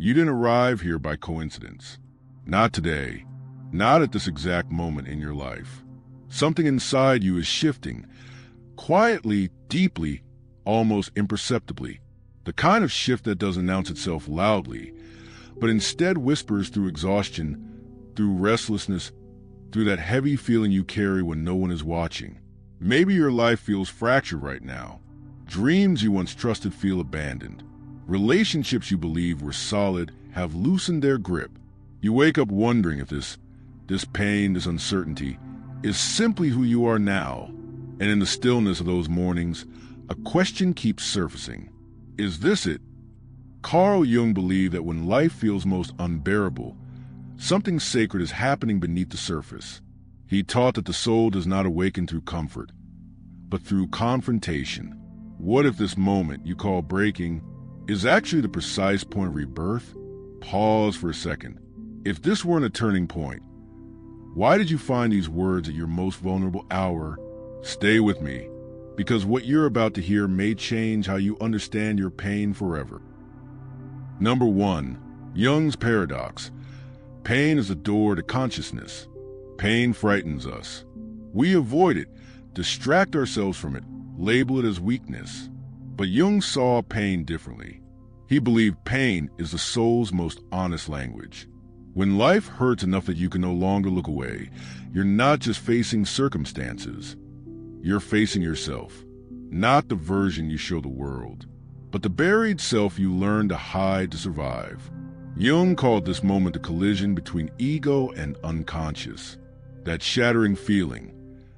You didn't arrive here by coincidence. Not today. Not at this exact moment in your life. Something inside you is shifting, quietly, deeply, almost imperceptibly. The kind of shift that doesn't announce itself loudly, but instead whispers through exhaustion, through restlessness, through that heavy feeling you carry when no one is watching. Maybe your life feels fractured right now. Dreams you once trusted feel abandoned. Relationships you believed were solid have loosened their grip. You wake up wondering if this pain, this uncertainty, is simply who you are now. And in the stillness of those mornings, a question keeps surfacing. Is this it? Carl Jung believed that when life feels most unbearable, something sacred is happening beneath the surface. He taught that the soul does not awaken through comfort, but through confrontation. What if this moment you call breaking is actually the precise point of rebirth? Pause for a second. If this weren't a turning point, why did you find these words at your most vulnerable hour? Stay with me, because what you're about to hear may change how you understand your pain forever. Number 1. Jung's paradox. Pain is a door to consciousness. Pain frightens us. We avoid it, distract ourselves from it, label it as weakness. But Jung saw pain differently. He believed pain is the soul's most honest language. When life hurts enough that you can no longer look away, you're not just facing circumstances. You're facing yourself. Not the version you show the world, but the buried self you learn to hide to survive. Jung called this moment the collision between ego and unconscious. That shattering feeling,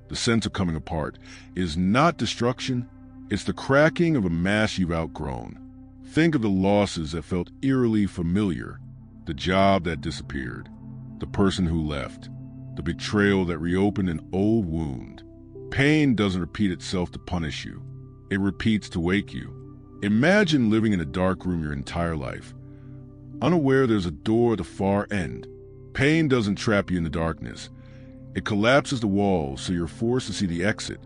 the sense of coming apart, is not destruction, it's the cracking of a mask you've outgrown. Think of the losses that felt eerily familiar, the job that disappeared, the person who left, the betrayal that reopened an old wound. Pain doesn't repeat itself to punish you. It repeats to wake you. Imagine living in a dark room your entire life, unaware there's a door at the far end. Pain doesn't trap you in the darkness. It collapses the walls so you're forced to see the exit.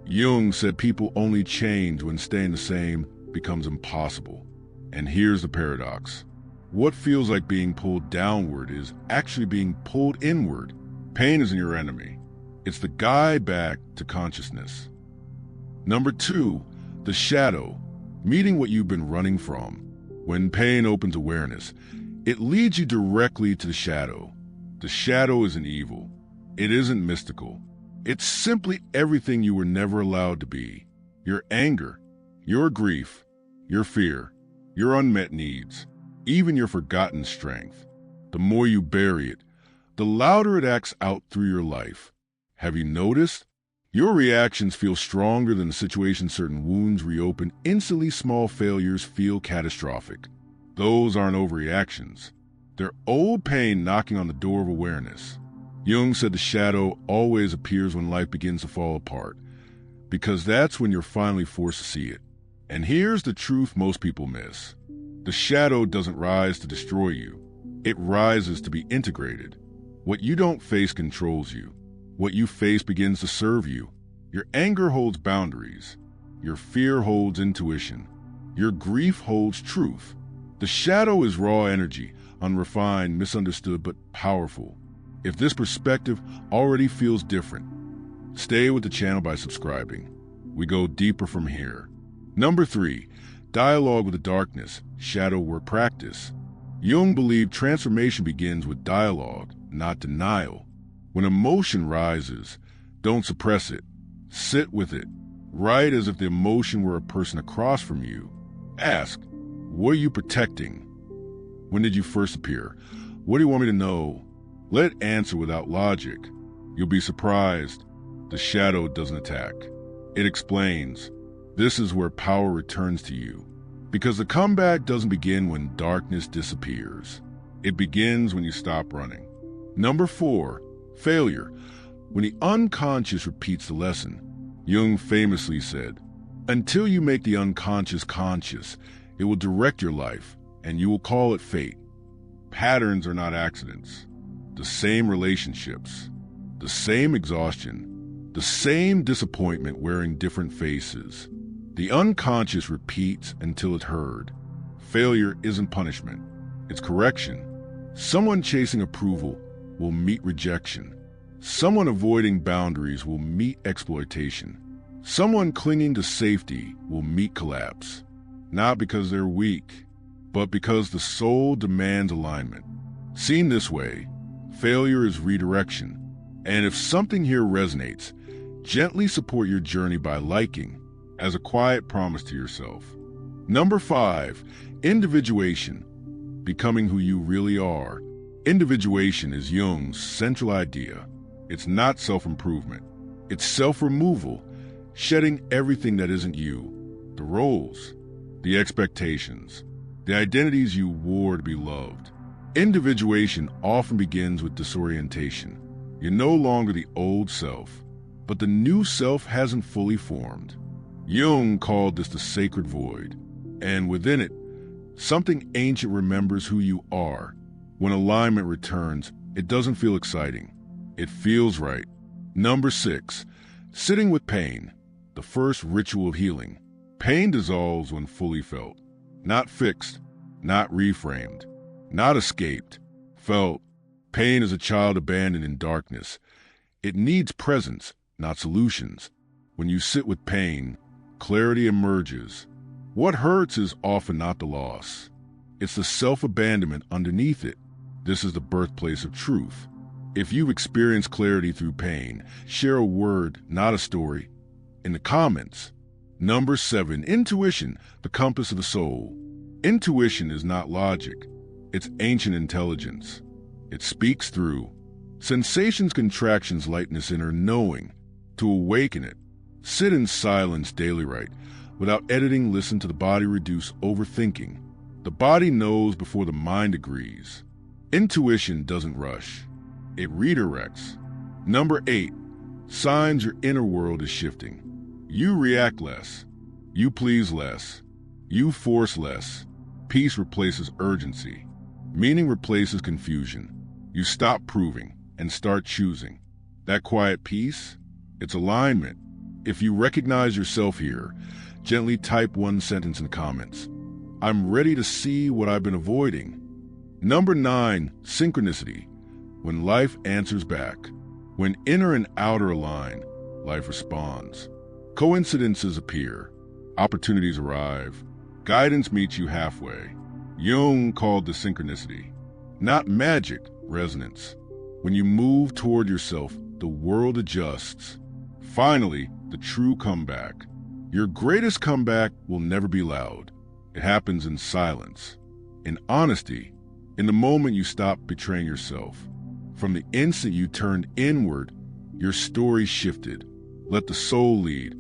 Jung said people only change when staying the same becomes impossible. And here's the paradox. What feels like being pulled downward is actually being pulled inward. Pain isn't your enemy. It's the guide back to consciousness. Number 2, the shadow, meeting what you've been running from. When pain opens awareness, it leads you directly to the shadow. The shadow isn't evil. It isn't mystical. It's simply everything you were never allowed to be. Your anger, your grief, your fear, your unmet needs, even your forgotten strength. The more you bury it, the louder it acts out through your life. Have you noticed? Your reactions feel stronger than the situation. Certain wounds reopen. Instantly, small failures feel catastrophic. Those aren't overreactions. They're old pain knocking on the door of awareness. Jung said the shadow always appears when life begins to fall apart, because that's when you're finally forced to see it. And here's the truth most people miss. The shadow doesn't rise to destroy you. It rises to be integrated. What you don't face controls you. What you face begins to serve you. Your anger holds boundaries. Your fear holds intuition. Your grief holds truth. The shadow is raw energy, unrefined, misunderstood, but powerful. If this perspective already feels different, stay with the channel by subscribing. We go deeper from here. Number 3, dialogue with the darkness, shadow work practice. Jung believed transformation begins with dialogue, not denial. When emotion rises, don't suppress it. Sit with it. Write as if the emotion were a person across from you. Ask, what are you protecting? When did you first appear? What do you want me to know? Let it answer without logic. You'll be surprised. The shadow doesn't attack. It explains. This is where power returns to you. Because the comeback doesn't begin when darkness disappears. It begins when you stop running. Number 4, failure. When the unconscious repeats the lesson. Jung famously said, until you make the unconscious conscious, it will direct your life, and you will call it fate. Patterns are not accidents. The same relationships, the same exhaustion, the same disappointment wearing different faces. The unconscious repeats until it's heard. Failure isn't punishment. it's correction. Someone chasing approval will meet rejection. Someone avoiding boundaries will meet exploitation. Someone clinging to safety will meet collapse. Not because they're weak, but because the soul demands alignment. Seen this way, failure is redirection. And if something here resonates, gently support your journey by liking, as a quiet promise to yourself. Number 5, individuation, becoming who you really are. Individuation is Jung's central idea. It's not self-improvement. It's self-removal, shedding everything that isn't you. The roles, the expectations, the identities you wore to be loved. Individuation often begins with disorientation. You're no longer the old self, but the new self hasn't fully formed. Jung called this the sacred void, and within it, something ancient remembers who you are. When alignment returns, it doesn't feel exciting. It feels right. Number 6, sitting with pain, the first ritual of healing. Pain dissolves when fully felt, not fixed, not reframed, not escaped, felt. Pain is a child abandoned in darkness. It needs presence, not solutions. When you sit with pain, clarity emerges. What hurts is often not the loss. It's the self-abandonment underneath it. This is the birthplace of truth. If you've experienced clarity through pain, share a word, not a story, in the comments. Number 7, intuition, the compass of the soul. Intuition is not logic. It's ancient intelligence. It speaks through sensations, contractions, lightness, inner knowing. To awaken it, sit in silence daily, right? Without editing, listen to the body, reduce overthinking. The body knows before the mind agrees. Intuition doesn't rush. It redirects. Number 8, signs your inner world is shifting. You react less. You please less. You force less. Peace replaces urgency. Meaning replaces confusion. You stop proving and start choosing. That quiet peace, it's alignment. If you recognize yourself here, gently type one sentence in the comments. I'm ready to see what I've been avoiding. Number 9, synchronicity. When life answers back. When inner and outer align, life responds. Coincidences appear. Opportunities arrive. Guidance meets you halfway. Jung called this synchronicity. Not magic, resonance. When you move toward yourself, the world adjusts. Finally, the true comeback. Your greatest comeback will never be loud. It happens in silence, in honesty, in the moment you stop betraying yourself. From the instant you turned inward, your story shifted. Let the soul lead.